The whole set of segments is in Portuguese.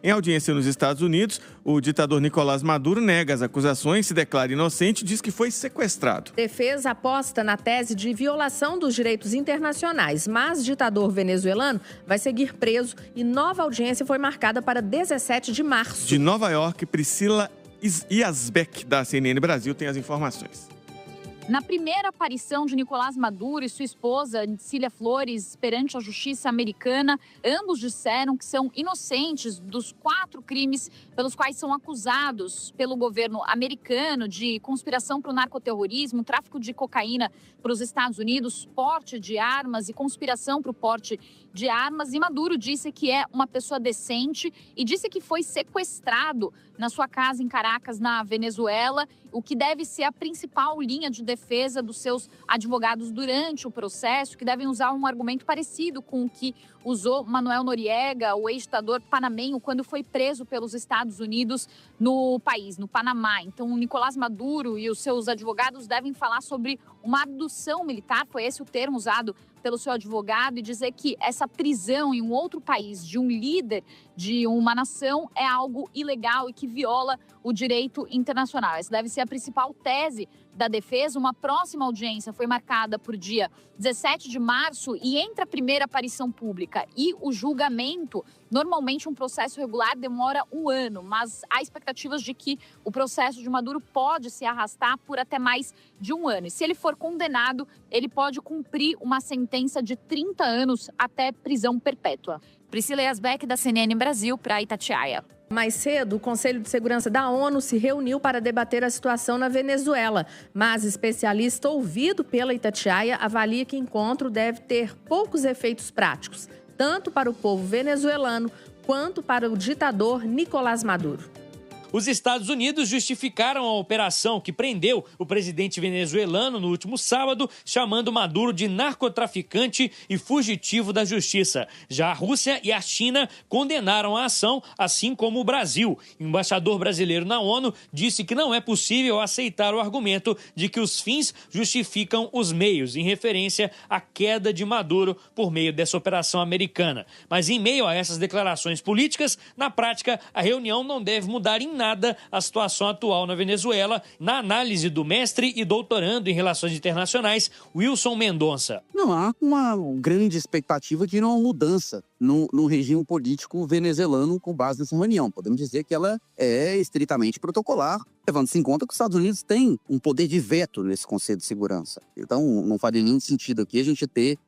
Em audiência nos Estados Unidos, o ditador Nicolás Maduro nega as acusações, se declara inocente e diz que foi sequestrado. Defesa aposta na tese de violação dos direitos internacionais, mas o ditador venezuelano vai seguir preso e nova audiência foi marcada para 17 de março. De Nova York, Priscila Yazbek, da CNN Brasil, tem as informações. Na primeira aparição de Nicolás Maduro e sua esposa, Cília Flores, perante a justiça americana, ambos disseram que são inocentes dos 4 crimes pelos quais são acusados pelo governo americano de conspiração para o narcoterrorismo, tráfico de cocaína para os Estados Unidos, porte de armas e conspiração para o porte de armas. E Maduro disse que é uma pessoa decente e disse que foi sequestrado na sua casa em Caracas, na Venezuela, o que deve ser a principal linha de defesa dos seus advogados durante o processo, que devem usar um argumento parecido com o que usou Manuel Noriega, o ex-ditador panamenho, quando foi preso pelos Estados Unidos no país, no Panamá. Então, Nicolás Maduro e os seus advogados devem falar sobre uma abdução militar, foi esse o termo usado pelo seu advogado, e dizer que essa prisão em um outro país de um líder de uma nação é algo ilegal e que viola o direito internacional. Essa deve ser a principal tese da defesa. Uma próxima audiência foi marcada por dia 17 de março e entre a primeira aparição pública e o julgamento, normalmente um processo regular demora 1 ano, mas há expectativas de que o processo de Maduro pode se arrastar por até mais de 1 ano. E se ele for condenado, ele pode cumprir uma sentença de 30 anos até prisão perpétua. Priscila Yazbek, da CNN Brasil, para Itatiaia. Mais cedo, o Conselho de Segurança da ONU se reuniu para debater a situação na Venezuela, mas especialista ouvido pela Itatiaia avalia que o encontro deve ter poucos efeitos práticos, tanto para o povo venezuelano quanto para o ditador Nicolás Maduro. Os Estados Unidos justificaram a operação que prendeu o presidente venezuelano no último sábado, chamando Maduro de narcotraficante e fugitivo da justiça. Já a Rússia e a China condenaram a ação, assim como o Brasil. O embaixador brasileiro na ONU disse que não é possível aceitar o argumento de que os fins justificam os meios, em referência à queda de Maduro por meio dessa operação americana. Mas em meio a essas declarações políticas, na prática, a reunião não deve mudar em nada a situação atual na Venezuela, na análise do mestre e doutorando em Relações Internacionais, Wilson Mendonça. Não há uma grande expectativa de uma mudança no regime político venezuelano com base nessa reunião. Podemos dizer que ela é estritamente protocolar, levando-se em conta que os Estados Unidos têm um poder de veto nesse Conselho de Segurança. Então, não faria nenhum sentido aqui a gente ter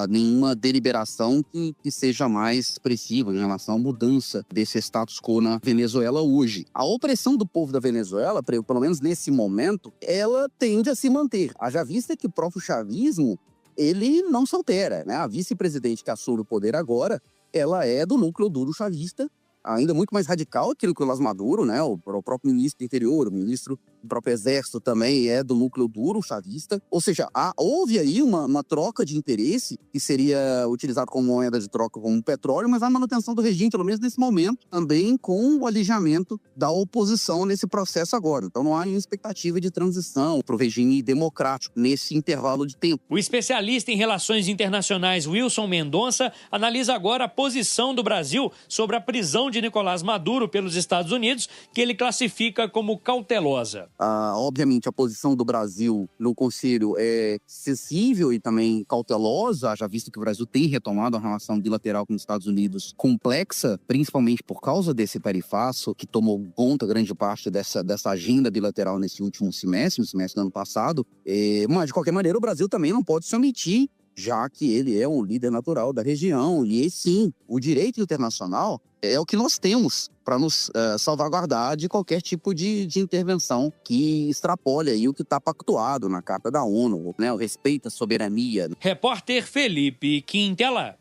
nenhuma deliberação que seja mais expressiva em relação à mudança desse status quo na Venezuela hoje. A opressão do povo da Venezuela, pelo menos nesse momento, ela tende a se manter. Haja vista que o próprio chavismo, ele não se altera, né? A vice-presidente que assume o poder agora, ela é do núcleo duro chavista, ainda muito mais radical que o Nicolás Maduro, né? O próprio ministro do Interior, o ministro do próprio Exército também é do núcleo duro chavista. Ou seja, houve aí uma troca de interesse que seria utilizado como moeda de troca como petróleo, mas a manutenção do regime, pelo menos nesse momento, também com o alijamento da oposição nesse processo agora. Então não há nenhuma expectativa de transição para o regime democrático nesse intervalo de tempo. O especialista em relações internacionais Wilson Mendonça analisa agora a posição do Brasil sobre a prisão de Nicolás Maduro pelos Estados Unidos, que ele classifica como cautelosa. Obviamente, a posição do Brasil no Conselho é sensível e também cautelosa, já visto que o Brasil tem retomado a relação bilateral com os Estados Unidos complexa, principalmente por causa desse tarifaço, que tomou conta grande parte dessa agenda bilateral nesse último semestre, no semestre do ano passado. Mas, de qualquer maneira, o Brasil também não pode se omitir, já que ele é um líder natural da região. E, sim, o direito internacional é o que nós temos para nos salvaguardar de qualquer tipo de intervenção que extrapole aí o que está pactuado na Carta da ONU, né? O respeito à soberania. Repórter Felipe Quintela.